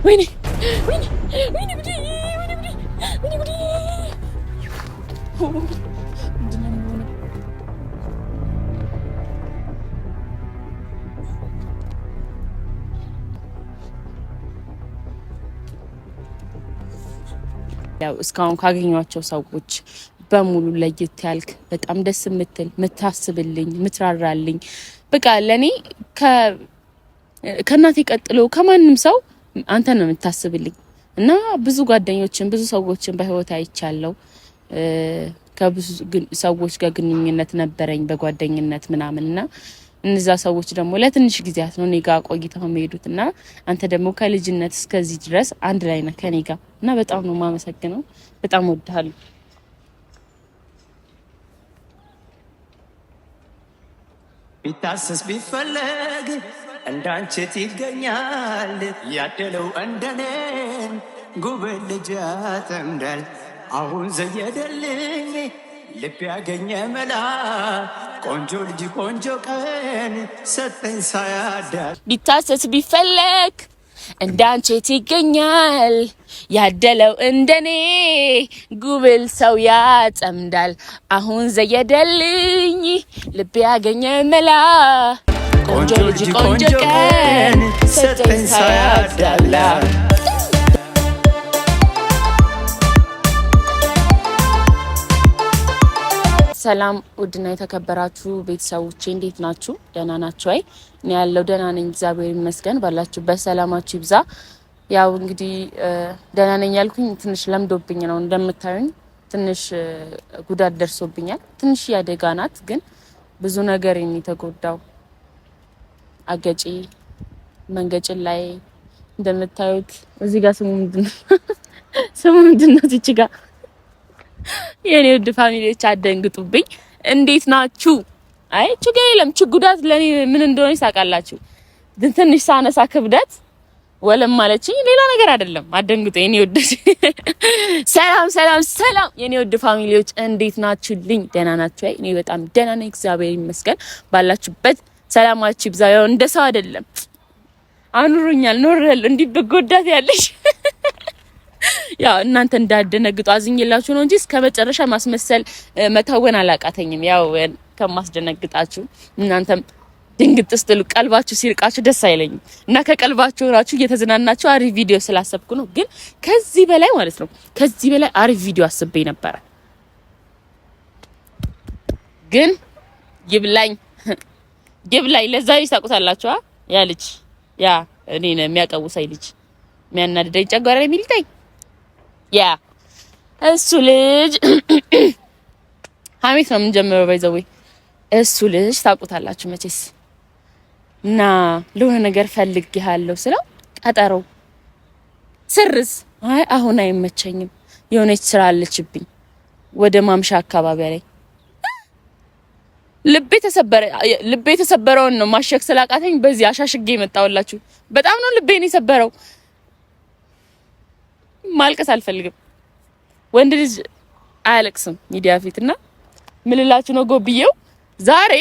ወይኔ ወይኔ ወይኔ ጉዴ ወይኔ ጉዴ ወይኔ ጉዴ ያው እስካሁን ካገኟቸው ሰዎች በሙሉ ለየት ያልክ በጣም ደስ የምትል ምታስብልኝ ምትራራልኝ በቃ ለኔ ከእናቴ ቀጥሎ ከማንም ሰው አንተ ነው የምታስብልኝ እና ብዙ ጓደኞችን ብዙ ሰዎችን በህይወት አይቻለሁ። ከብዙ ሰዎች ጋር ግንኙነት ነበረኝ በጓደኝነት ምናምንና እነዛ ሰዎች ደግሞ ለትንሽ ጊዜያት ነው እኔ ጋር ቆይተው የሚሄዱትና አንተ ደግሞ ከልጅነት እስከዚህ ድረስ አንድ ላይ ነህ ከኔ ጋር እና በጣም ነው የማመሰግነው። በጣም ወድሃለሁ። ቢታሰስ ቢፈለግ እንዳንቺ ይገኛል ያደለው እንደኔን ጉብል ልጅ ያጠምዳል አሁን ዘየደልኝ ልብ ያገኘ መላ ቆንጆ ልጅ ቆንጆ ቀን ሰጠኝ ሳያዳል ቢታሰስ ቢፈለግ እንዳንቺ ይገኛል ያደለው እንደኔ ጉብል ሰው ያጠምዳል አሁን ዘየደልኝ ልብ ያገኘ መላ ቆንጆ ልጅ ቆንጆ ቀን ሰጠኝ ሳያዳላ። ሰላም ውድና የተከበራችሁ ቤተሰቦቼ እንዴት ናችሁ? ደህና ናችሁ? አይ እኔ ያለው ደህና ነኝ እግዚአብሔር ይመስገን። ባላችሁበት ሰላማችሁ ይብዛ። ያው እንግዲህ ደህና ነኝ ያልኩኝ ትንሽ ለምዶብኝ ነው። እንደምታዩኝ ትንሽ ጉዳት ደርሶብኛል። ትንሽ ያደጋ ናት ግን ብዙ ነገር የተጎዳው አገጪ መንገጭን ላይ እንደምታዩት እዚህ ጋር ስሙ ምንድነው እዚህ ጋር የኔ ውድ ፋሚሊዎች አደንግጡብኝ። እንዴት ናችሁ? አይ ችግር የለም። ጉዳት ለኔ ምን እንደሆነ ታውቃላችሁ። ትንሽ ሳነሳ ክብደት ወለም ማለችኝ ሌላ ነገር አይደለም። አደንግጡ የኔ ውድ። ሰላም ሰላም ሰላም የኔ ውድ ፋሚሊዎች እንዴት ናችሁልኝ? ደህና ናችሁ? አይ እኔ በጣም ደህና ነኝ እግዚአብሔር ይመስገን። ባላችሁበት ሰላማችሁ ይብዛ። ያው እንደ ሰው አይደለም አኑሩኛል ኖርል እንዲህ በጎዳት ያለሽ ያው እናንተ እንዳደነግጡ አዝኝላችሁ ነው እንጂ እስከመጨረሻ ማስመሰል መታወን አላቃተኝም። ያው ከማስደነግጣችሁ እናንተም ድንግጥ ስትሉ ቀልባችሁ ሲርቃችሁ ደስ አይለኝም እና ከቀልባችሁ ራችሁ እየተዝናናችሁ አሪፍ ቪዲዮ ስላሰብኩ ነው። ግን ከዚህ በላይ ማለት ነው ከዚህ በላይ አሪፍ ቪዲዮ አስቤ ነበር። ግን ይብላኝ ለዛ ይሳቁታላችሁ። ያ ልጅ ያ እኔ ነው የሚያቀውሰኝ ልጅ የሚያናድደኝ ጨጓራ የሚልጠኝ ያ እሱ ልጅ ሀሜት ነው የምንጀምረው። ባይዘዌ እሱ ልጅ ታውቁታላችሁ መቼስ እና ለሆነ ነገር ፈልጌሃለሁ ስለው ቀጠሮ ስርዝ አይ አሁን አይመቸኝም የሆነች ስራ አለችብኝ ወደ ማምሻ አካባቢ ላይ ልቤ ተሰበረውን ነው ማሸክ ስላቃተኝ በዚህ አሻሽጌ መጣውላችሁ። በጣም ነው ልቤን የሰበረው። ማልቀስ አልፈልግም። ወንድ ልጅ አያለቅስም ሚዲያ ፊትና ምልላችሁ ነው ጎብዬው ዛሬ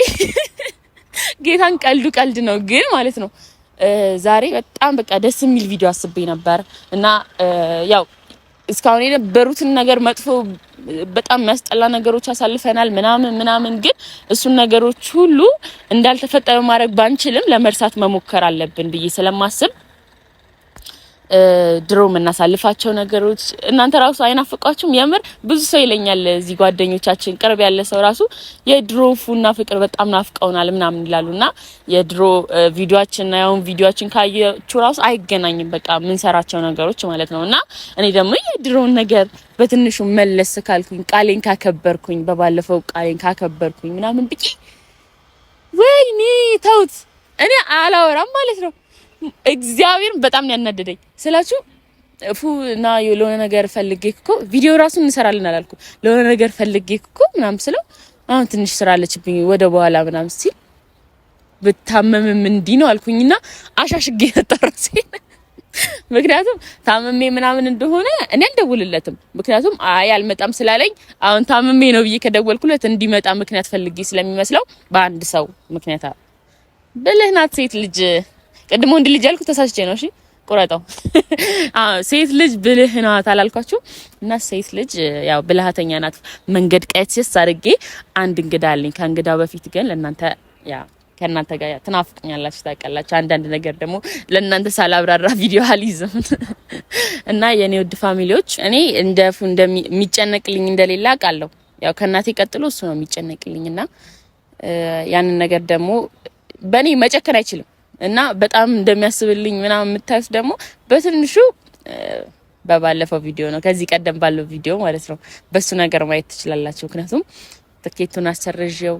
ጌታን ቀልድ ነው ግን ማለት ነው ዛሬ በጣም በቃ ደስ የሚል ቪዲዮ አስቤ ነበር እና ያው እስካሁን የነበሩትን ነገር መጥፎ በጣም የሚያስጠላ ነገሮች አሳልፈናል ምናምን ግን እሱን ነገሮች ሁሉ እንዳልተፈጠረ ማድረግ ባንችልም ለመርሳት መሞከር አለብን ብዬ ስለማስብ ድሮ እናሳልፋቸው ነገሮች እናንተ ራሱ አይናፍቃችሁም? የምር ብዙ ሰው ይለኛል እዚህ ጓደኞቻችን ቅርብ ያለ ሰው ራሱ የድሮ ፉና ፍቅር በጣም ናፍቀውናል ምናምን ይላሉና የድሮ ቪዲዮአችንና ያውን ቪዲዮአችን ካያችሁ ራሱ አይገናኝም በቃ ምን ሰራቸው ነገሮች ማለት ነውና እኔ ደግሞ የድሮውን ነገር በትንሹ መለስ ካልኩኝ ቃሌን ካከበርኩኝ በባለፈው ቃሌን ካከበርኩኝ ምናምን ብቂ ወይኔ ተውት እኔ አላወራም ማለት ነው። እግዚአብሔር በጣም ያናደደኝ ስላችሁ ፉና የሆነ ነገር ፈልጌ እኮ ቪዲዮ ራሱ እንሰራለን አላልኩ ለሆነ ነገር ፈልጌ እኮ ምናምን ስለው አሁን ትንሽ ስራ አለችብኝ ወደ በኋላ ምናምን ሲል ብታመምም እንዲህ ነው አልኩኝና አሻሽጌ ተጠራሴ። ምክንያቱም ታመሜ ምናምን እንደሆነ እኔ አልደውልለትም። ምክንያቱም አይ አልመጣም ስላለኝ አሁን ታመሜ ነው ብዬ ከደወልኩለት እንዲመጣ ምክንያት ፈልጌ ስለሚመስለው በአንድ ሰው ምክንያት ብልህ ናት ሴት ልጅ። ቀድሞ ወንድ ልጅ ያልኩ ተሳስቼ ነው። እሺ ቁረጠው። ሴት ልጅ ብልህ ናት አላልኳችሁ? እና ሴት ልጅ ያው ብልሃተኛ ናት። መንገድ ቀይስ አድርጌ አንድ እንግዳ አለኝ። ከእንግዳው በፊት ግን ለእናንተ ከእናንተ ጋር ትናፍቁኛላችሁ ታውቃላችሁ። አንዳንድ ነገር ደግሞ ለእናንተ ሳላብራራ ቪዲዮ አልይዝም። እና የኔ ውድ ፋሚሊዎች እኔ እንደሚጨነቅልኝ እንደሌላ አውቃለሁ። ያው ከእናቴ ቀጥሎ እሱ ነው የሚጨነቅልኝና ያንን ነገር ደግሞ በእኔ መጨከን አይችልም። እና በጣም እንደሚያስብልኝ ምናምን የምታዩት ደግሞ በትንሹ በባለፈው ቪዲዮ ነው፣ ከዚህ ቀደም ባለው ቪዲዮ ማለት ነው። በሱ ነገር ማየት ትችላላችሁ። ምክንያቱም ትኬቱን አሰርዤው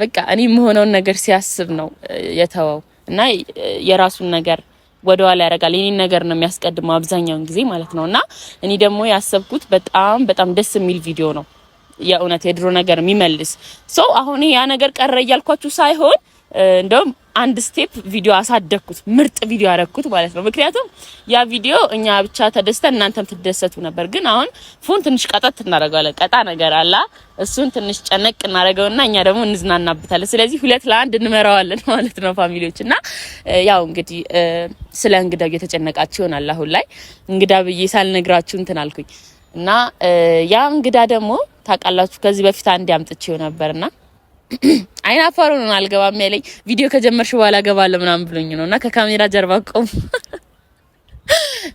በቃ እኔ የምሆነውን ነገር ሲያስብ ነው የተወው እና የራሱን ነገር ወደ ኋላ ያደርጋል። የኔን ነገር ነው የሚያስቀድመው አብዛኛውን ጊዜ ማለት ነውና እኔ ደግሞ ያሰብኩት በጣም ደስ የሚል ቪዲዮ ነው። የእውነት የድሮ ነገር የሚመልስ ሰው አሁን ያ ነገር ቀረ እያልኳችሁ ሳይሆን እንደውም አንድ ስቴፕ ቪዲዮ አሳደግኩት፣ ምርጥ ቪዲዮ አደረኩት ማለት ነው። ምክንያቱም ያ ቪዲዮ እኛ ብቻ ተደስተን እናንተም ትደሰቱ ነበር። ግን አሁን ፉን ትንሽ ቀጠት እናደርጋለን። ቀጣ ነገር አለ፣ እሱን ትንሽ ጨነቅ እናደርገውና እኛ ደግሞ እንዝናናበታለን። ስለዚህ 2-1 እንመራዋለን ማለት ነው ፋሚሊዎች። እና ያው እንግዲህ ስለ እንግዳው እየተጨነቃችሁ ይሆናል። አሁን ላይ እንግዳ ብዬ ሳልነግራችሁ እንትን አልኩኝ እና ያ እንግዳ ደግሞ ታውቃላችሁ ከዚህ በፊት አንድ አምጥቼው ነበርና አይናፋሩ ነው አልገባም ያለኝ። ቪዲዮ ከጀመርሽ በኋላ ገባለ ምናምን ብሎኝ ነውና ከካሜራ ጀርባ ቆም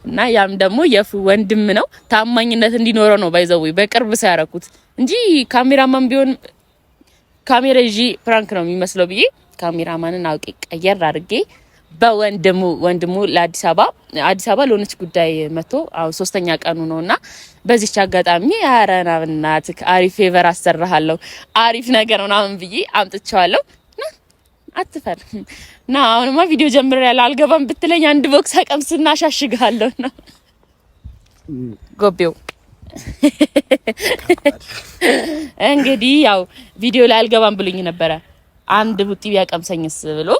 እና ያም ደግሞ የፉ ወንድም ነው። ታማኝነት እንዲኖረው ነው ባይዘው በቅርብ ሳያረኩት እንጂ ካሜራማን ቢሆን ካሜራ ይዤ ፕራንክ ነው የሚመስለው ብዬ ካሜራማንን አውቄ ቀየር አድርጌ በወንድሙ ለአዲስ አበባ ለሆነች ጉዳይ መጥቶ አሁን 3ኛ ቀኑ ነውና በዚህች አጋጣሚ አረና እናትክ አሪፍ ፌቨር አሰራሃለሁ አሪፍ ነገር ምናምን ብዬ አምጥቻለሁ። አትፈር እና አሁንማ ቪዲዮ ጀምሬያለሁ። አልገባም ብትለኝ አንድ ቦክስ አቀምስና አሻሽጋለሁ ነው ጎቤው። እንግዲህ ያው ቪዲዮ ላይ አልገባም ብሎኝ ነበረ። አንድ ቡጢ ቢያቀምሰኝስ ብሎ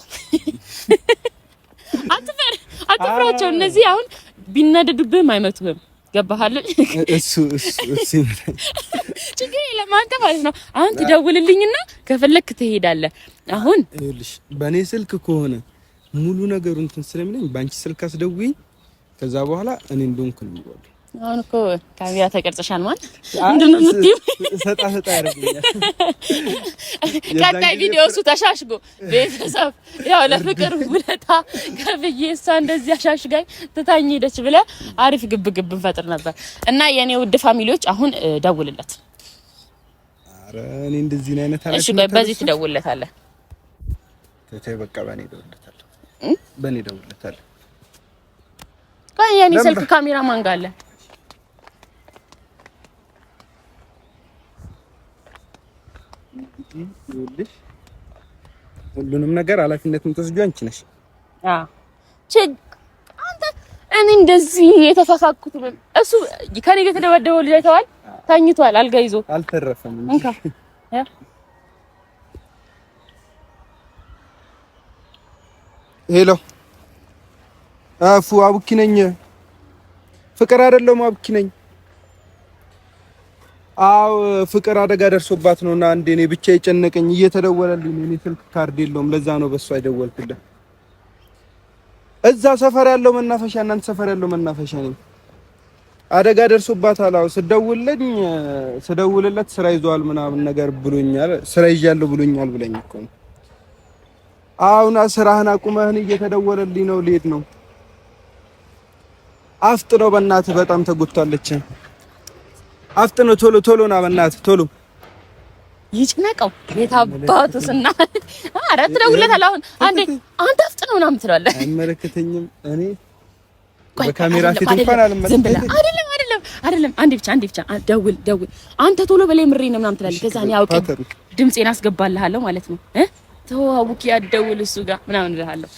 አትፍራቸው። እነዚህ አሁን ቢናደዱብህም አይመቱህም። ገባሃል? እሱ ችግር የለም አንተ ማለት ነው። አሁን ትደውልልኝና ከፈለክ ትሄዳለህ። አሁን ይኸውልሽ በእኔ ስልክ ከሆነ ሙሉ ነገሩ እንትን ስለሚለኝ ባንቺ ስልክ አስደውይ። ከዛ በኋላ እኔ እንደሆንኩ ነው የሚወጣው። አሁን እኮ ካሜራ ተቀርጸሻል ማለት ምንድነው የምትይው? ሰጣ ያደርግልኛል። ቀጣይ ቪዲዮ እሱ ተሻሽጎ ቤተሰብ ያው ለፍቅር ውለታ ከብዬ እሷ እንደዚህ አሻሽጋኝ ትታኝ ሄደች ብለህ አሪፍ ግብ እንፈጥር ነበር። እና የኔ ውድ ፋሚሊዎች አሁን ደውልለት። ኧረ እኔ እንደዚህ አይነት አለ። እሺ በዚህ ትደውልለታለህ። ተይ በቃ በኔ ደውልለታለሁ። የኔ ስልክ ካሜራ ማን ጋር አለ? ይኸውልሽ ሁሉንም ነገር ኃላፊነቱን የምትወስጂው አንቺ ነሽ። አንተ እኔ እንደዚህ የተፋፋኩት እሱ ከኔ ጋር ተደበደበው ልጅ አይተዋል። ታኝቷል፣ አልጋ ይዞ አልተረፈም እንጂ ሄሎ አቡኪ ነኝ። ፍቅር አይደለም አቡኪ ነኝ። አው ፍቅር አደጋ ደርሶባት ነውና አንዴ እኔ ብቻ የጨነቀኝ እየተደወለልኝ እኔ ስልክ ካርድ የለውም። ለዛ ነው በሱ አይደወልኩልህ። እዛ ሰፈር ያለው መናፈሻ እናንተ ሰፈር ያለው መናፈሻ ነኝ። አደጋ ደርሶባታል። አው ስደውልለት ስራ ይዟል ምናምን ነገር ብሎኛል። ስራ ይዣለሁ ብሎኛል ብለኝ እኮ ነው። አሁን ስራህን አቁመህን እየተደወለልኝ ነው። ልሄድ ነው። አፍጥነው በእናትህ በጣም ተጎድታለች። አፍጥነው ቶሎ ና በእናትህ ቶሎ። ይጭነቀው የታባቱስና አራት ደውለታል። አሁን አንተ አፍጥነው ና ምትላለህ። አይመለከተኝም። እኔ በካሜራ ፊት እንኳን አልመለከተኝም። አይደለም አንዴ ብቻ ደውል አንተ ቶሎ በላይ ምሬ ነው ምናምን ትላለህ። ከዛ እኔ አውቄ ድምጼን አስገባልሃለሁ ማለት ነው። ተዋውቂ ያደውል እሱ ጋር ምናምን እልሃለሁ።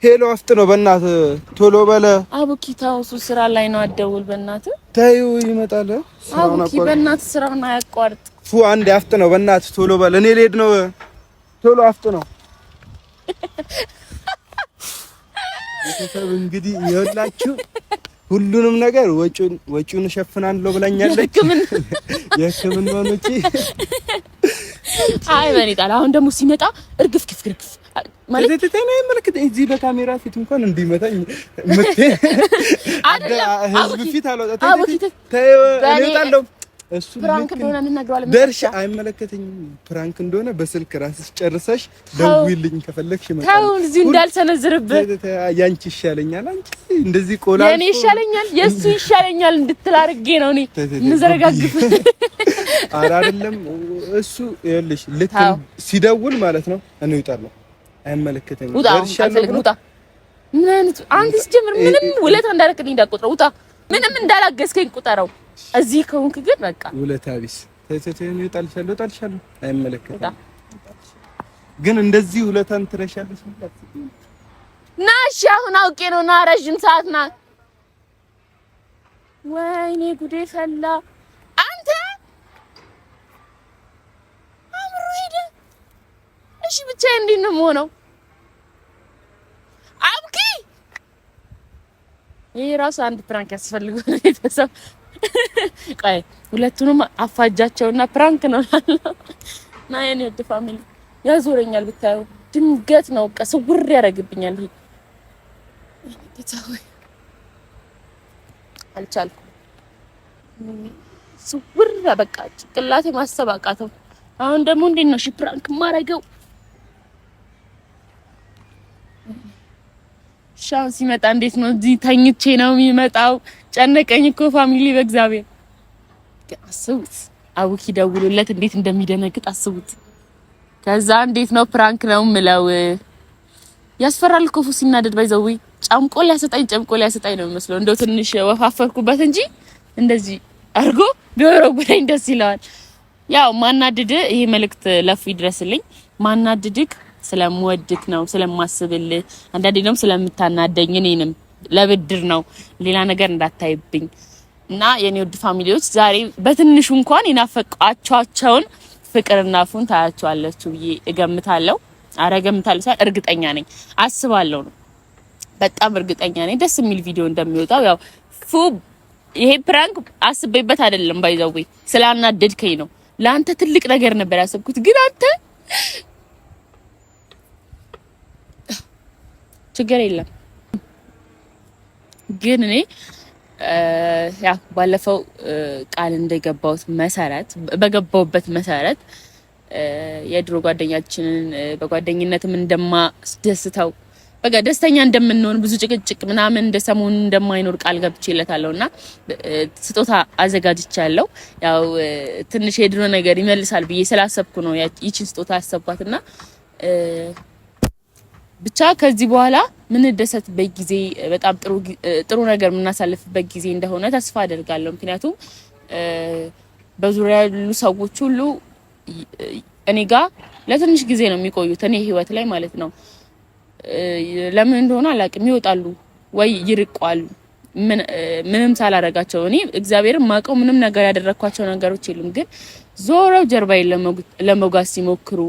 ሄሎ አፍጥነው በእናትህ ቶሎ በለ። አቡኪ ታው እሱ ስራ ላይ ነው። አደውል በእናትህ ታዩ ይመጣል። አቡኪ በእናትህ ስራውን አያቋርጥ። አንዴ አፍጥነው በእናትህ ቶሎ በለ። እኔ ልሄድ ነው። ቶሎ አፍጥነው። ቤተሰብ እንግዲህ ይኸውላችሁ ሁሉንም ነገር ወጪውን እሸፍናለሁ ብላኛለች። የሕክምና ወጪ አይ በኔ ጣል። አሁን ደግሞ ሲመጣ እርግፍ ማለት ተተና ይመልከት እዚህ በካሜራ ፊት እንኳን እንዲመታኝ ህዝብ ፊት አልወጣ ተይው እሱ ፕራንክ እንደሆነ እንነግረዋለን። ደርሽ አይመለከተኝም። ፕራንክ እንደሆነ በስልክ ራስሽ ጨርሰሽ ደውይልኝ ከፈለግሽ ይመጣል። ታው እዚህ እንዳልሰነዝርብህ ያንቺ ይሻለኛል። አንቺ እንደዚህ ቆላ የኔ ይሻለኛል የሱ ይሻለኛል እንድትል አድርጌ ነው እኔ ምዘረጋግፍ። ኧረ አይደለም እሱ ይኸውልሽ ልክ ሲደውል ማለት ነው እኔ እወጣለሁ። አይመለከተኝም። ደርሻለሁ። ውጣ ምን አይነት አንተ ስትጀምር ምንም ውለታ እንዳደረክልኝ እንዳትቆጥረው። ውጣ ምንም እንዳላገዝከኝ ቁጠረው። እዚህ ከሆንክ ግን በቃ ውለታ ቢስ ተተተኝ እወጣልሻለሁ። አይመለከተኝም። ግን እንደዚህ ውለታን ትረሻለሽ ማለት ና እሺ አሁን አውቄ ነው ና ረጅም ሰዓት ና። ወይኔ ጉዴ ፈላ። አንተ አምሮ ሄደ። እሺ ብቻዬን እንዴት ነው የምሆነው? አብኪ ይሄ ራሱ አንድ ፕራንክ ያስፈልገው ነው የተሰብ ቆይ ሁለቱንም አፋጃቸውና ፕራንክ ነው ና የኔ ወደ ፋሚሊ ያዞረኛል ብታዩ ድንገት ነው ቀስውር ያረግብኛል። ይሄ አልቻልኩም። ስውር በቃ ጭቅላቴ ማሰብ አቃተው። አሁን ደግሞ እንዴት ነው ፕራንክ ማረገው? ሻን ሲመጣ እንዴት ነው እዚህ ተኝቼ ነው የሚመጣው? ጨነቀኝ እኮ ፋሚሊ በእግዚአብሔር አስቡት። አቡኪ ደውሎለት እንዴት እንደሚደነግጥ አስቡት። ከዛ እንዴት ነው ፕራንክ ነው ምለው ያስፈራል እኮ ሲናደድ ባይዘው ጨምቆ ሊያሰጣኝ ነው የሚመስለው። እንደው ትንሽ ወፋፈርኩበት እንጂ እንደዚህ አርጎ ቢወረውረኝ ደስ ይለዋል። ያው ማናደድ ይሄ መልእክት ለፉ ይድረስልኝ። ማናደድክ ስለምወድክ ነው ስለማስብልህ፣ አንዳንዴ ደግሞ ስለምታናደኝ እኔንም ለብድር ነው ሌላ ነገር እንዳታይብኝ። እና የኔ ውድ ፋሚሊዎች ዛሬ በትንሹ እንኳን ይናፈቃቸውን ፍቅርና ፉን ታያቸዋላችሁ ብዬ እገምታለሁ። እገምታለሁ ሳይሆን እርግጠኛ ነኝ፣ አስባለሁ ነው። በጣም እርግጠኛ ነኝ ደስ የሚል ቪዲዮ እንደሚወጣው። ያው ፉ ይሄ ፕራንክ አስቤበት አይደለም ባይዘው ስላናደድከኝ ነው። ለአንተ ትልቅ ነገር ነበር ያሰብኩት፣ ግን አንተ ችግር የለም። ግን እኔ ያ ባለፈው ቃል በገባውበት መሰረት የድሮ ጓደኛችንን በጓደኝነትም እንደማስደስተው በቃ ደስተኛ እንደምንሆን ብዙ ጭቅጭቅ ምናምን እንደሰሞኑ እንደማይኖር ቃል ገብቼለታለሁና ስጦታ አዘጋጅቻለሁ። ያው ትንሽ የድሮ ነገር ይመልሳል ብዬ ስላሰብኩ ነው ይቺን ስጦታ ያሰብኳትና ብቻ ከዚህ በኋላ ምን ደሰትበት ጊዜ በጣም ጥሩ ነገር የምናሳልፍበት ጊዜ እንደሆነ ተስፋ አደርጋለሁ። ምክንያቱም በዙሪያ ያሉ ሰዎች ሁሉ እኔ ጋር ለትንሽ ጊዜ ነው የሚቆዩት እኔ ህይወት ላይ ማለት ነው። ለምን እንደሆነ አላውቅም፣ ይወጣሉ ወይ ይርቋሉ። ምንም ሳላረጋቸው እኔ እግዚአብሔርን ማቀው ምንም ነገር ያደረኳቸው ነገሮች የሉም። ግን ዞረው ጀርባዬን ለመውጋት ሲሞክሩ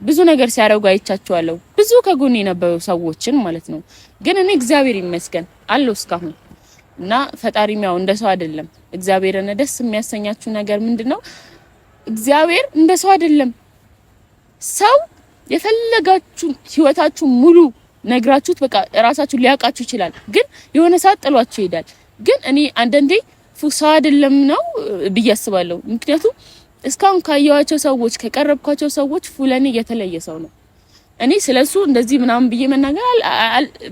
ብዙ ነገር ሲያደርጉ አይቻቸዋለሁ። ብዙ ከጎኔ የነበሩ ሰዎችን ማለት ነው። ግን እኔ እግዚአብሔር ይመስገን አለው እስካሁን። እና ፈጣሪም ያው እንደ ሰው አይደለም። እግዚአብሔርን ደስ የሚያሰኛችሁ ነገር ምንድነው? እግዚአብሔር እንደ ሰው አይደለም። ሰው የፈለጋችሁ ህይወታችሁ ሙሉ ነግራችሁት በቃ ራሳችሁ ሊያውቃችሁ ይችላል። ግን የሆነ ሰዓት ጥሏችሁ ይሄዳል። ግን እኔ አንዳንዴ ሰው አይደለም ነው ብዬ አስባለሁ። ምክንያቱም እስካሁን ካየኋቸው ሰዎች ከቀረብኳቸው ሰዎች ፉለኔ የተለየ ሰው ነው። እኔ ስለሱ እንደዚህ ምናምን ብዬ መናገር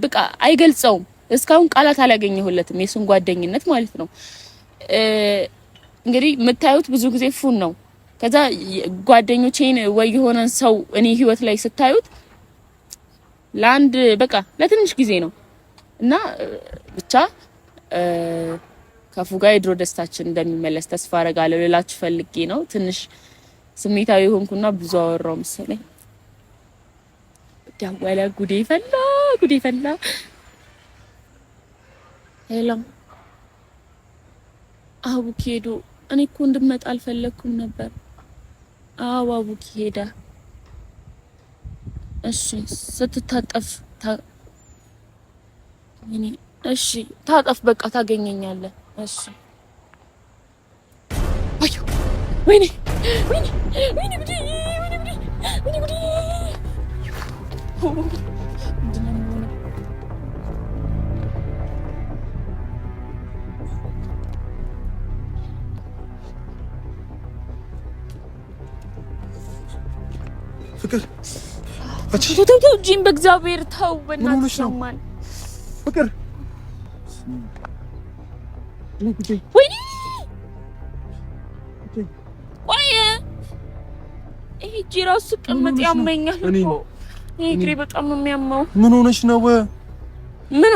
በቃ አይገልጸውም። እስካሁን ቃላት አላገኘሁለትም የሱን ጓደኝነት ማለት ነው። እንግዲህ የምታዩት ብዙ ጊዜ ፉን ነው። ከዛ ጓደኞቼን ወይ የሆነ ሰው እኔ ህይወት ላይ ስታዩት ለአንድ በቃ ለትንሽ ጊዜ ነው እና ብቻ ከፉ ጋር የድሮ ደስታችን እንደሚመለስ ተስፋ አደርጋለሁ ልላችሁ ፈልጌ ነው። ትንሽ ስሜታዊ ሆንኩና ብዙ አወራው መሰለኝ። ደወለ። ጉዴ ፈላ። ሄሎ አቡኪ ሄዶ እኔ እኮ እንድመጣ አልፈለኩም ነበር። አዎ አቡኪ ሄዳ። እሺ ስትታጠፍ እሺ ታጠፍ በቃ ታገኘኛለህ። እሺ አዩ ወይኔ ፍቅር ተው ጂም በእግዚአብሔር ተው በእናትሽ ሰማን ፍቅር ወይኔ ወይ ይሄ ጂራሱ ቅምጥ ያመኛል እኮ ይሄ ግሬ በጣም ነው የሚያመው ምን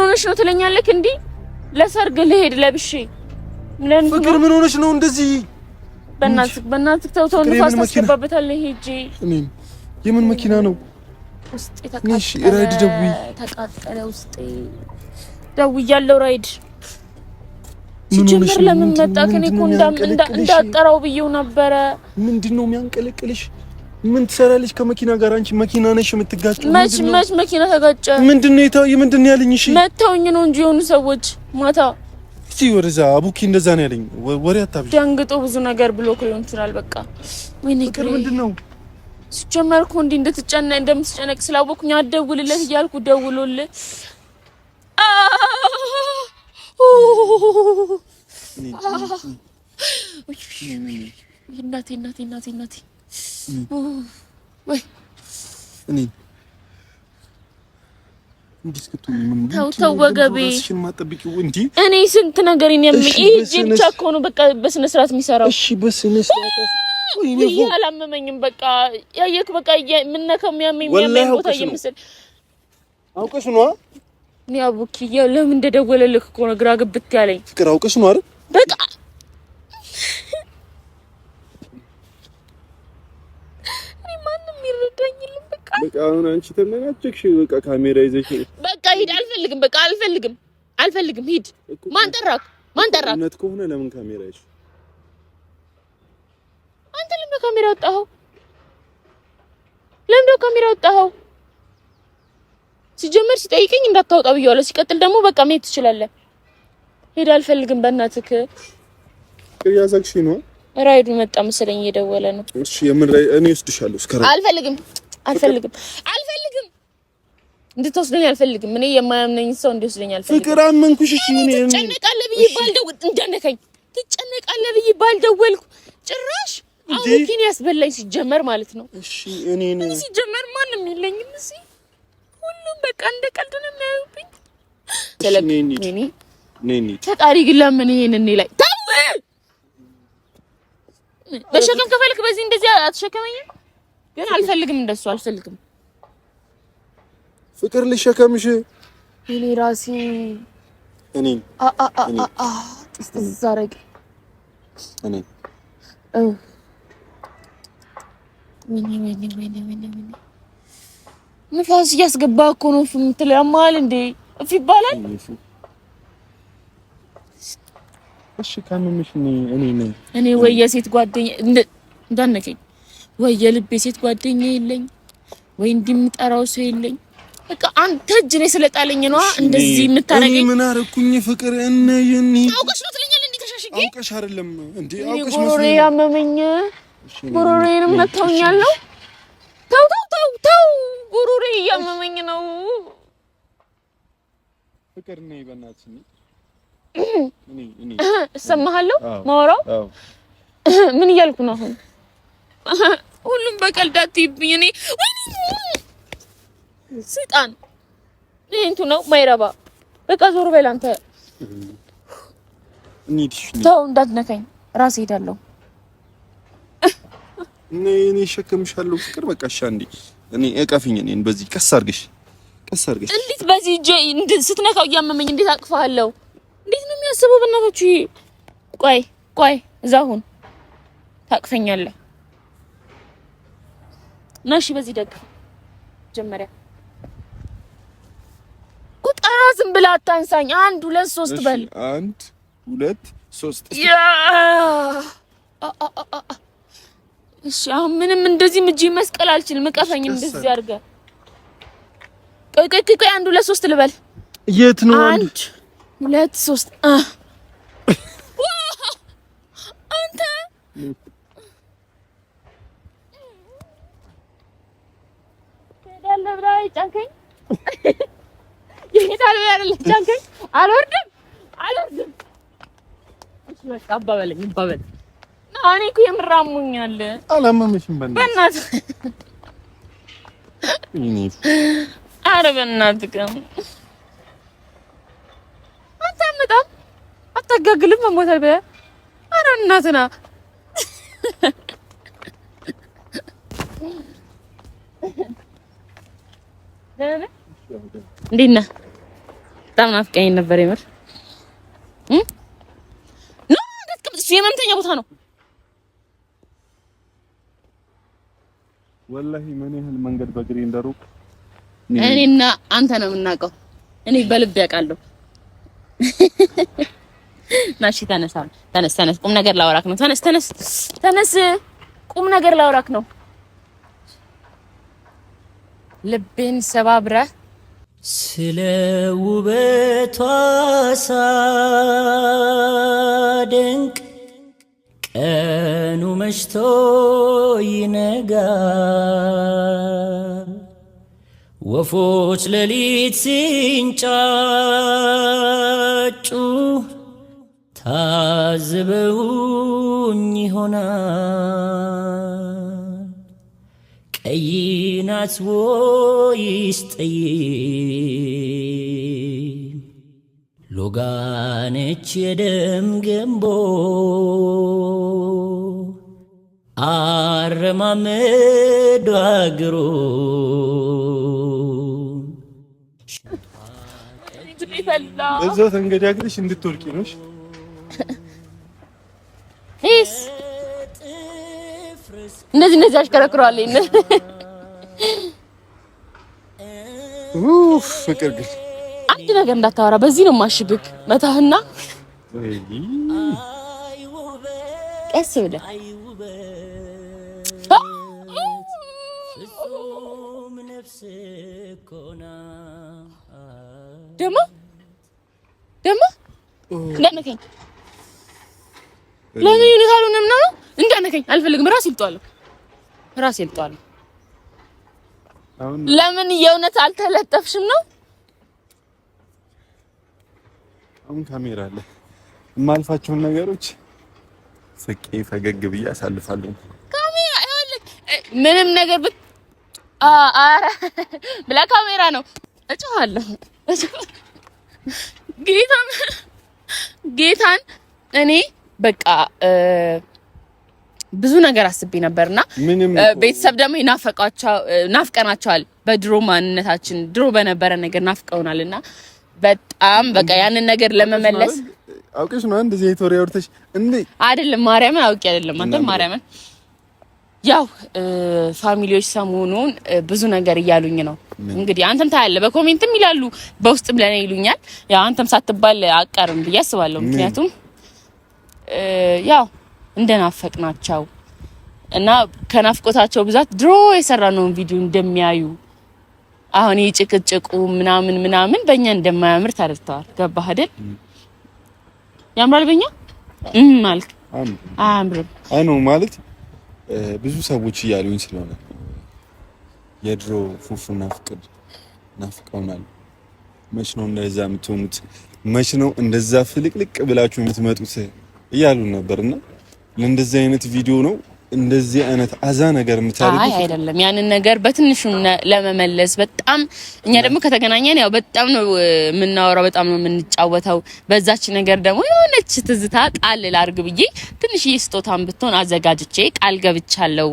ሆነሽ ነው ትለኛለህ እንዴ ለሰርግ ልሄድ ለብሼ ፍቅር ምን ሆነሽ ነው እንደዚህ በእናትህ ተው ንፋስ ታስገባበታለህ ሄጄ የምን መኪና ነው ውስጤ ተቃጠለ ውስጤ ደውያለሁ ራይድ ሲጀምር ለምን መጣ ከኔ እኮ እንዳጠራው ብዬው ነበረ ምንድነው የሚያንቀለቅልሽ ምን ትሰራለሽ ከመኪና ጋር አንቺ መኪና ነሽ የምትጋጭው መች መኪና ተጋጨ ምንድነው ያለኝ እሺ መተውኝ ነው እንጂ የሆኑ ሰዎች ማታ እስቲ ወደዛ አቡኪ እንደዛ ነው ያለኝ ወሬ አታብጂ ደንግጦ ብዙ ነገር ብሎ ሊሆን ይችላል በቃ ወይኔ ፍቅር ምንድነው ሲጀመር እኮ እንደምትጨነቅ ስላወኩኝ አደውልለት እያልኩ ደውሎልህ እናቴ ወይ ተው ወገቤ እኔ ስንት ነገርን ብቻ እኮ ነው በቃ በስነ ስርዓት የሚሰራው እሺ በስነ ስርዓት ወይ አላመመኝም በቃ ያየክ በቃ ምንነካው የሚያመኝ ቦታ ይመስል አውቀሽ ነው እኔ አቡኪ ለምን እንደደወለልክ እኮ ነው ግራ ግብት ያለኝ ፍቅር አውቀሽ ነው አይደል በቃ እኔ ማንንም ይረዳኝልም በቃ አሁን አንቺ ተመናጨክሽ በቃ ካሜራ ይዘሽ በቃ ሂድ አልፈልግም ሂድ ማን ጠራክ እውነት ከሆነ ለምን ካሜራ ይዘሽ አንተ ለምን ካሜራ ወጣኸው ሲጀመር ሲጠይቀኝ እንዳታወጣ ብየዋለሁ ሲቀጥል ደግሞ በቃ መሄድ ትችላለህ ሄድ አልፈልግም በእናትህ ያዛክሽ ነው ራይዱ መጣ መሰለኝ እየደወለ ነው እሺ የምን እኔ ወስድሻለሁ እስከ አልፈልግም እንድትወስደኝ አልፈልግም እኔ የማያምነኝ ሰው እንዲወስደኝ አልፈልግም ፍቅር አመንኩሽ እሺ እኔ ትጨነቃለህ ብዬ ባልደወልኩ ጭራሽ አውኪን ያስበላኝ ሲጀመር ማለት ነው እሺ እኔ ሲጀመር ማንንም የለኝም እዚህ ሁሉም በቃ እንደ ቀልድ ነው የሚያዩብኝ ነኝ ፈጣሪ ግን ለምን ይሄን እኔ ላይ ተው በሸከም ከፈልክ በዚህ እንደዚህ አትሸከመኝም ግን አልፈልግም እንደሱ አልፈልግም ፍቅር ልሸከምሽ እኔ ራሴ ተዛረግ ወይኔ ንፋስ እያስገባ እኮ ነው የምትለው ያማል እንዴ እፍ ይባላል እሺ ካንምሽ እኔ ወይ የሴት ጓደኛ እንዳነከኝ ወይ የልቤ ሴት ጓደኛ የለኝ ወይ እንዲምጠራው ሰው የለኝ በቃ አንተ እጅ ላይ ስለጣለኝ ነው እንደዚህ የምታረገኝ እኔ ምን አረኩኝ ፍቅር እነየኒ አውቀሽ ነው ትለኛለህ እንዴ ተሻሽጌ አውቀሽ አይደለም እንዴ አውቀሽ ጉሮሬ ያመመኝ ጉሮሬንም መታውኛል ነው ተው ጉሮሬ ያመመኝ ነው ፍቅር ነኝ በእናትሽ እኔ እሰማሃለሁ ማወራው ምን እያልኩ ነው አሁን ሁሉም በቀልድ አትይብኝ እኔ ሰይጣን እንቱ ነው ማይረባ በቃ ዞር በል አንተ ተው እንዳትነካኝ ራሴ ሄዳለሁ እኔ ሸከምሻለሁ ፍቅር በቃ እሺ አንዴ እኔ እቀፊኝ እኔን በዚህ ቀስ አድርገሽ እንዴት በዚህ ስትነካው እያመመኝ እንዴት አቅፋለሁ እንዴት ነው የሚያስበው በእናታችሁ ቆይ እዛሁን ታቅፈኛለህ ናሺ በዚህ ደግ ጀመሪያ ቁጠራ ዝም ብላ አታንሳኝ 1 2 3 በል 1 2 3 ያ እሺ አሁን ምንም እንደዚህ ምጂ መስቀል አልችልም እቀፈኝ እንደዚህ አድርገህ ቆይ 1 2 3 ልበል የት ነው 1 2 3 አንተ ትሄዳለህ ብለህ ጫንከኝ ይሄዳል አይደል ጫንከኝ አልወርድም እሺ በቃ አባበለኝ አባበል እኔ እኮ የምራሙኛል አላመመሽም በእናትህ ኧረ በእናትህ አታመጣም አታጋግልም መሞታል በያ ኧረ እናትና እንዴት ነህ? በጣም ናፍቀኸኝ ነበር የምር ኖ እንደትቀምጥሽ የመምተኛ ቦታ ነው ወላሂ ምን ያህል መንገድ በእግሬ እንደሩቅ እኔና አንተ ነው የምናውቀው እኔ በልብ ያውቃለሁ ናሺ ተነስ ቁም ነገር ላወራክ ነው ተነስ ቁም ነገር ላወራክ ነው ልቤን ሰባብረህ ስለ ውበቷ ሳደንቅ ቀኑ መሽቶ ይነጋል ወፎች ሌሊት ሲንጫጩ ታዝበውኝ ይሆናል ቀይ ናት ወይስ ጠይም ሎጋ ነች የደም ገንቦ አረማመዷ እግሩ እዛው ተንገዳግደሽ እንድትወርቂ ነው እስ እንደዚህ አሽከረክሯል ፍቅር ግን አንድ ነገር እንዳታወራ በዚህ ነው ማሽግክ መታህና ቀስ ብለህ ደሞ እንዳነከኝ ለምን ይልካሉንም ነው እንዳነከኝ አልፈልግም ራስ ይልጣለሁ ለምን የእውነት አልተለጠፍሽም ነው አሁን ካሜራ አለ የማልፋቸውን ነገሮች ስቄ ፈገግ ብዬ አሳልፋለሁ ካሜራ ይኸውልህ ምንም ነገር ኧረ ብላ ካሜራ ነው እጮሃለሁ ጌታን እኔ በቃ ብዙ ነገር አስቤ ነበርና ቤተሰብ ደግሞ ናፍቀናቸዋል በድሮ ማንነታችን ድሮ በነበረ ነገር ናፍቀውናልና በጣም በቃ ያንን ነገር ለመመለስ አውቀሽ ነው እንደዚህ የቶሪ አውርተሽ እንዴ አይደለም ማርያምን አውቄ አይደለም አንተ ማርያምን ያው ፋሚሊዎች ሰሞኑን ብዙ ነገር እያሉኝ ነው እንግዲህ አንተም ታያለህ በኮሜንትም ይላሉ በውስጥም ለኔ ይሉኛል ያው አንተም ሳትባል አቀርም ብዬ አስባለሁ ምክንያቱም ያው እንደናፈቅናቸው እና ከናፍቆታቸው ብዛት ድሮ የሰራነውን ቪዲዮ እንደሚያዩ አሁን ይጭቅጭቁ ምናምን በእኛ እንደማያምር ተረድተዋል ገባህ አይደል ያምራል በእኛ ማለት አያምርም አይ ነው ማለት ብዙ ሰዎች እያሉኝ ስለሆነ የድሮ ፉፉና ፍቅር ናፍቀውናል መች ነው እንደዛ የምትሆኑት መች ነው እንደዛ ፍልቅልቅ ብላችሁ የምትመጡት እያሉ ነበርና ለእንደዚህ አይነት ቪዲዮ ነው እንደዚህ አይነት አዛ ነገር የምታደርጉት አይ አይደለም ያንን ነገር በትንሹ ለመመለስ በጣም እኛ ደግሞ ከተገናኘን ያው በጣም ነው የምናወራው በጣም ነው የምንጫወተው በዛች ነገር ደግሞ የሆነች ትዝታ ጣል ላርግ ብዬ ትንሽዬ ስጦታን ብትሆን አዘጋጅቼ ቃል ገብቻለሁ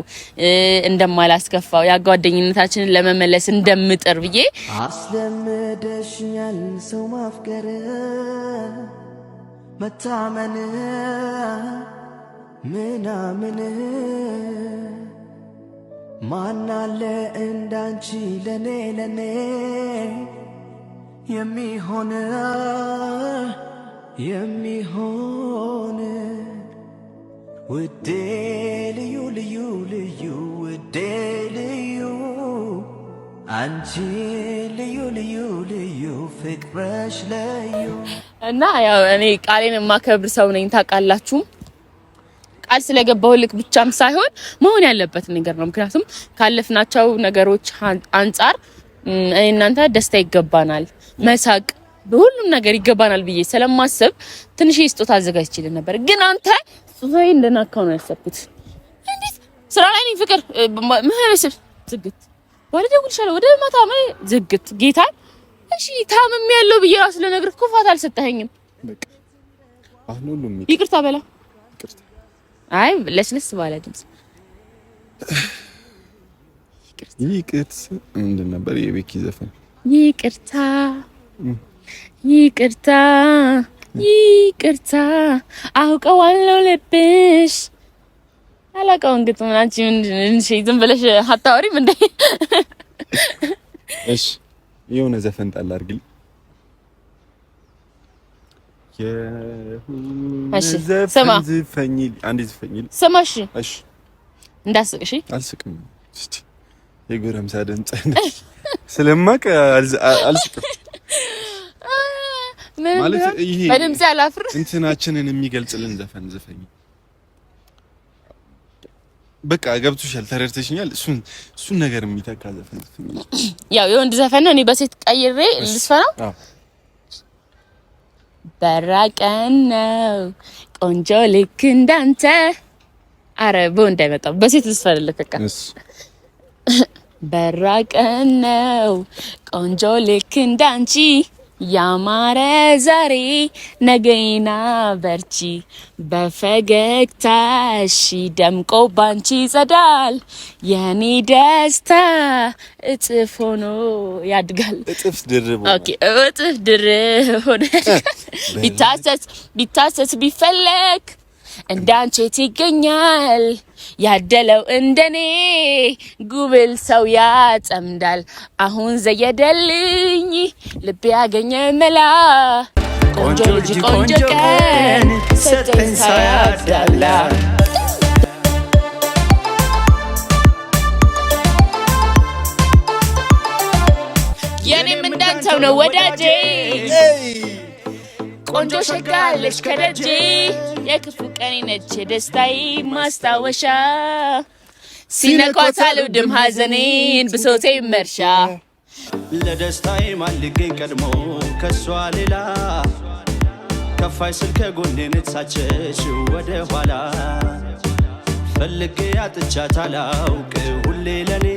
እንደማላስከፋው ያጓደኝነታችንን ለመመለስ እንደምጥር ብዬ አስለምደሽኛል ሰው ማፍቀር መታመን ምናምን ማናለ እንዳንቺ ለኔ የሚሆን ውዴ ልዩ ውዴ ልዩ አንቺ ልዩ ፍቅርሽ ለዩ እና ያው እኔ ቃሌን የማከብር ሰው ነኝ ታውቃላችሁ ቃል ስለገባው ልክ ብቻም ሳይሆን መሆን ያለበት ነገር ነው ምክንያቱም ካለፍናቸው ነገሮች አንፃር እኔ እናንተ ደስታ ይገባናል፣ መሳቅ በሁሉም ነገር ይገባናል ብዬ ስለማስብ ትንሽ ስጦታ አዘጋጅቼልህ ነበር። ግን አንተ ስጦታዬ እንደናካው ነው ያሰብኩት። እንዴት ስራ ላይ ነኝ ፍቅር ማህበረሰብ ዝግት ወደ ደውልሻለሁ ወደ ማታ ዝግት ጌታ እሺ ታምም ያለው ብዬ ራስ ለነገርኩ ኮፋት አልሰጠኸኝም። በቃ አሁን ሁሉም ይቅርታ በላ ይቅርታ። አይ ለስለስ ባለ ድምጽ ይቅርታ ምንድን ነበር የቤኪ ዘፈን? ይቅርታ ይቅርታ ይቅርታ አውቀዋለሁ ልብሽ አላውቀውም ግጥሙን አንቺ ምንድን ዝም ብለሽ አታወሪም እንዴ? እሺ የሆነ ዘፈን ጣል አድርግልኝ። እሺ ስማ ዘፈኝል አንዴ ዘፈኝል ስማ እሺ እንዳስቅ እሺ አልስቅም እስቲ የጎረምሳ ድምጽ ስለማቅ አልስቅም ማለት ይሄ በድምጽ አላፍር እንትናችንን የሚገልጽልን ዘፈን ዘፈኝ በቃ ገብቶሻል፣ ተረድተሽኛል። እሱን ነገር የሚተካ ዘፈን ያው የወንድ ዘፈን ነው። እኔ በሴት ቀይሬ ልስፈናው። በራቀን ነው ቆንጆ ልክ እንዳንተ። አረ በወንድ አይመጣም፣ በሴት ልስፈንልህ። በቃ በራቀን ነው ቆንጆ ልክ እንዳንቺ ያማረ ዛሬ ነገይና በርቺ በፈገግታሽ ደምቆ ባንቺ ጸዳል የኔ ደስታ እጥፍ ሆኖ ያድጋል። እጥፍ ድርብ ኦኬ እጥፍ ድርብ ሆኖ ቢታሰስ ቢፈለግ እንዳንቺ ይገኛል ያደለው እንደኔ ጉብል ሰው ያጸምዳል። አሁን ዘየደልኝ ልብ ያገኘ መላ ቆንጆ ልጅ ቆንጆ ቀን ሰጠኝ ሳያዳላ የኔም እንዳንተው ነው ወዳጄ ቆንጆ ሸጋለች ከደጄ የክፉ ቀኔ ነች ደስታዬ ማስታወሻ ሲነኳት አልወድም ሐዘኔን ብሶቴ መርሻ ለደስታዬ ማልገኝ ቀድሞ ከሷ ሌላ ከፋይ ስል ከጎኔ ነሳቸሽ ወደ ኋላ ፈልጌ አጥቻት አላውቅ ሁሌ ለኔ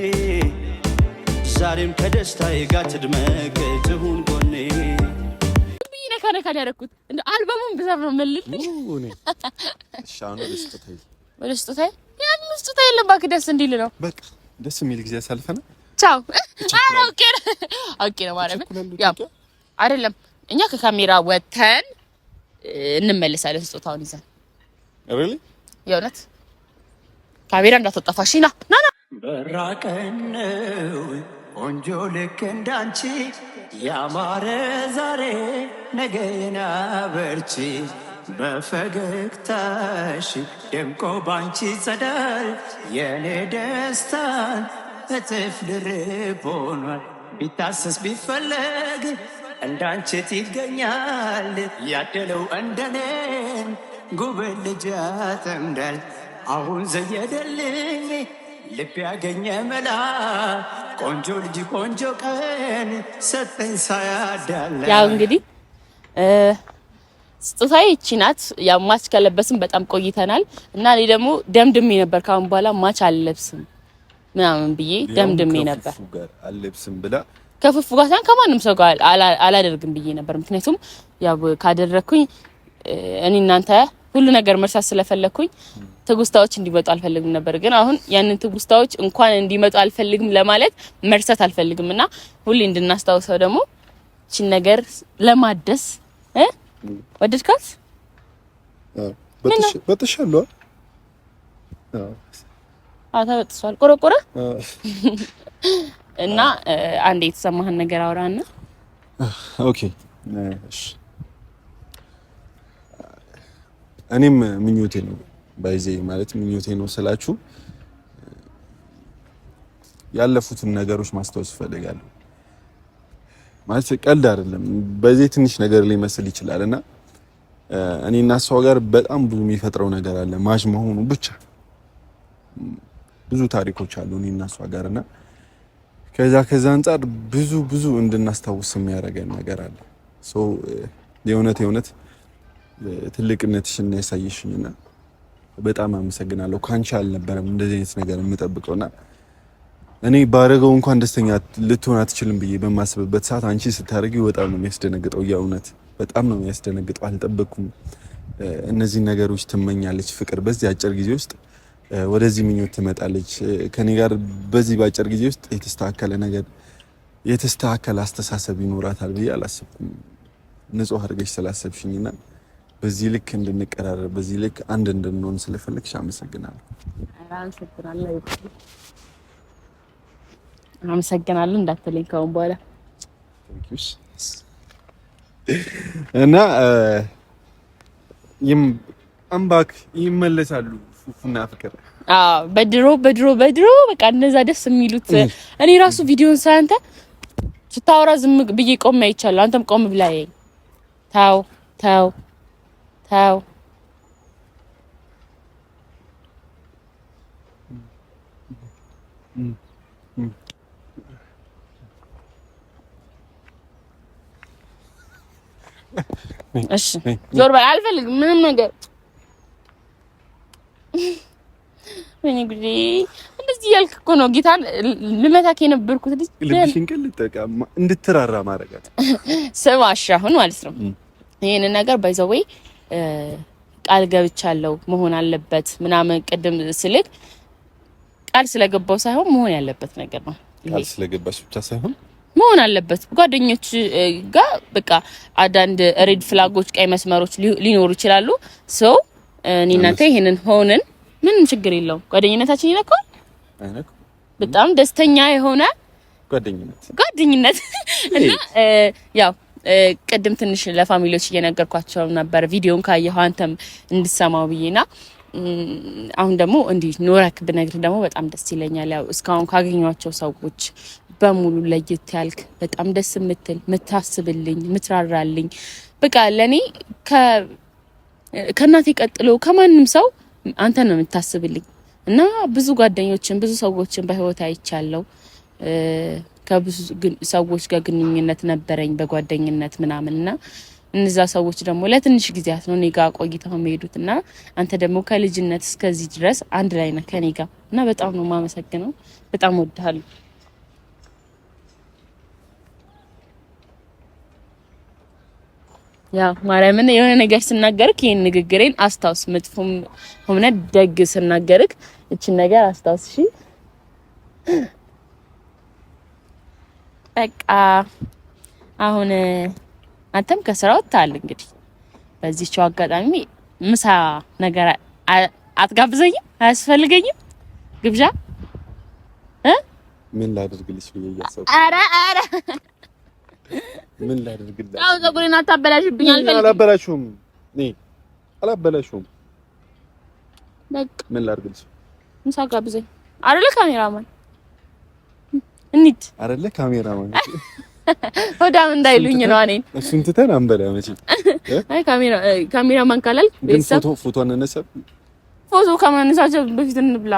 ዛሬም ከደስታዬ ጋር ትድመቅ ትሁን ጎኔ ነካ ያደረኩት እንደ አልበሙን ብዛት ነው መልል ሻኑ ለስጦታዬ ወለስጦታዬ ያን ስጦታዬ ለባክ ደስ እንዲል ነው። በቃ ደስ የሚል ጊዜ አሳልፈና ቻው። ኦኬ ነው ማለት ያው አይደለም። እኛ ከካሜራ ወተን እንመለሳለን ስጦታውን ይዘን really የእውነት ካሜራ እንዳትወጣፋሽ ና በራቀነው ቆንጆ ልክ እንዳንቺ ያማረ ዛሬ ነገና በርቺ በፈገግታሽ ደምቆ ባንቺ ጸዳል የኔ ደስታን እጥፍ ድርብ ሆኗል ቢታሰስ ቢፈለግ እንዳንቺ ይገኛል ያደለው እንደኔን ጉብል ልጅ ያጠምዳል አሁን ዘየደልኝ ልብ ያገኘ መላ ቆንጆ ልጅ ቆንጆ ቀን ሰጠኝ ሳያዳላ። ያው እንግዲህ ስጦታዬ ይቺ ናት። ያው ማች ከለበስን በጣም ቆይተናል እና እኔ ደግሞ ደምድሜ ነበር ካሁን በኋላ ማች አልለብስም ምናምን ብዬ ደምድሜ ነበር። ከፉፉ ጋር አልለብስም ብላ ከፉፉ ጋር ሳይሆን ከማንም ሰው ጋር አላደርግም ብዬ ነበር። ምክንያቱም ያው ካደረኩኝ እኔ እናንተ ሁሉ ነገር መርሳት ስለፈለኩኝ ትጉስታዎች እንዲመጡ አልፈልግም ነበር። ግን አሁን ያንን ትጉስታዎች እንኳን እንዲመጡ አልፈልግም ለማለት መርሳት አልፈልግምና ሁሌ እንድናስታውሰው ደግሞ እቺን ነገር ለማደስ ወደድካት? በጥሻለሁ። ተበጥሷል ቆረቆረ እና አንዴ የተሰማህን ነገር አውራና። ኦኬ እሺ። እኔም ምኞቴ ነው ባይዜ ማለት ምኞቴ ነው ስላችሁ ያለፉትን ነገሮች ማስታወስ ፈልጋለሁ። ማለት ቀልድ አይደለም። በዚህ ትንሽ ነገር ሊመስል ይችላልና እኔና እሷ ጋር በጣም ብዙ የሚፈጥረው ነገር አለ። ማሽ መሆኑ ብቻ ብዙ ታሪኮች አሉ እኔና እሷ ጋርና ከዛ አንፃር ብዙ እንድናስታውስ የሚያደርገን ነገር አለ። የእውነት ትልቅነትሽን ያሳየሽኝና በጣም አመሰግናለሁ። ካንቺ አልነበረም እንደዚህ አይነት ነገር የምጠብቀውና እኔ ባረገው እንኳን ደስተኛ ልትሆን አትችልም ብዬ በማስብበት ሰዓት አንቺ ስታደርጊው በጣም ነው የሚያስደነግጠው። የእውነት በጣም ነው የሚያስደነግጠው። አልጠበቅኩም። እነዚህ ነገሮች ትመኛለች ፍቅር በዚህ አጭር ጊዜ ውስጥ ወደዚህ ምኞት ትመጣለች ከኔ ጋር በዚህ ባጭር ጊዜ ውስጥ የተስተካከለ አስተሳሰብ ይኖራታል ብዬ አላሰብኩም። ንጹህ አድርገሽ ስላሰብሽኝና በዚህ ልክ እንድንቀራረብ በዚህ ልክ አንድ እንድንሆን ስለፈለግሽ አመሰግናለሁ። አመሰግናለሁ እንዳትለኝ ከአሁን በኋላ እና አምባክ ይመለሳሉ ፉፉና ፍቅር። በድሮ በቃ እነዛ ደስ የሚሉት እኔ ራሱ ቪዲዮን ሳንተ ስታወራ ዝም ብዬ ቆም አይቻለሁ። አንተም ቆም ብላይ ታው እሺ ዞር በል አልፈልግም ምንም ነገር ወይኔ ጉዴ እንደዚህ ያልክ እኮ ነው ጌታን ልመታክ የነበርኩት ልብሽን ቅልጠቃማ እንድትራራ ማረጋት ሰማሽ አሁን ማለት ነው። ይሄን ነገር ባይዘው ቃል ገብቻለሁ መሆን አለበት ምናምን ቅድም ስልክ ቃል ስለገባው ሳይሆን መሆን ያለበት ነገር ነው። ቃል ስለገባሽ ብቻ ሳይሆን መሆን አለበት። ጓደኞች ጋር በቃ አንዳንድ ሬድ ፍላጎች ቀይ መስመሮች ሊኖሩ ይችላሉ። ሰው እኔ እናንተ ይሄንን ሆነን ምንም ችግር የለውም። ጓደኝነታችን ይነካል አይነካ በጣም ደስተኛ የሆነ ጓደኝነት እና ያው ቅድም ትንሽ ለፋሚሊዎች እየነገርኳቸው ነበር ቪዲዮን ካየሁ አንተም እንድሰማው ብዬና አሁን ደግሞ እንዲህ ኖረክ ብነግር ደግሞ በጣም ደስ ይለኛል። ያው እስካሁን ካገኘኋቸው ሰዎች በሙሉ ለየት ያልክ በጣም ደስ የምትል ምታስብልኝ ምትራራልኝ በቃ ለኔ ከእናቴ ቀጥሎ ከማንም ሰው አንተ ነው የምታስብልኝ እና ብዙ ጓደኞችን ብዙ ሰዎችን በህይወት አይቻለሁ። ከብዙ ሰዎች ጋር ግንኙነት ነበረኝ በጓደኝነት ምናምንና እነዛ ሰዎች ደግሞ ለትንሽ ጊዜያት ነው እኔ ጋር ቆይተው የሚሄዱትና አንተ ደግሞ ከልጅነት እስከዚህ ድረስ አንድ ላይ ነህ ከኔ ጋር እና በጣም ነው የማመሰግነው። በጣም ወድሃለሁ። ያ ማርያምን የሆነ ነገር ስናገርክ ይሄን ንግግሬን አስታውስ። መጥፎም ሆነ ደግ ስናገርክ እቺን ነገር አስታውስ። እሺ በቃ አሁን አንተም ከስራው ወጣል። እንግዲህ በዚህው አጋጣሚ ምሳ ነገር አትጋብዘኝም? አያስፈልገኝም ግብዣ? ምን ላድርግልሽ ብዬ እያሰብኩ ኧረ ምን ላድርግልሽ? አው ፀጉሬን አታበላሽብኝ። አላበላሽውም በቃ ምን ላድርግልሽ? ምሳ ጋብዘኝ አይደለ ካሜራማን እንዴ? አይደለ ካሜራማን ወዳም እንዳይሉኝ ነው እኔን እሱን ትተን አንበላ መቼ አይ ካሜራማን ካላል ፎቶ አነነሳ ፎቶ ከማነሳቸው በፊት እንብላ።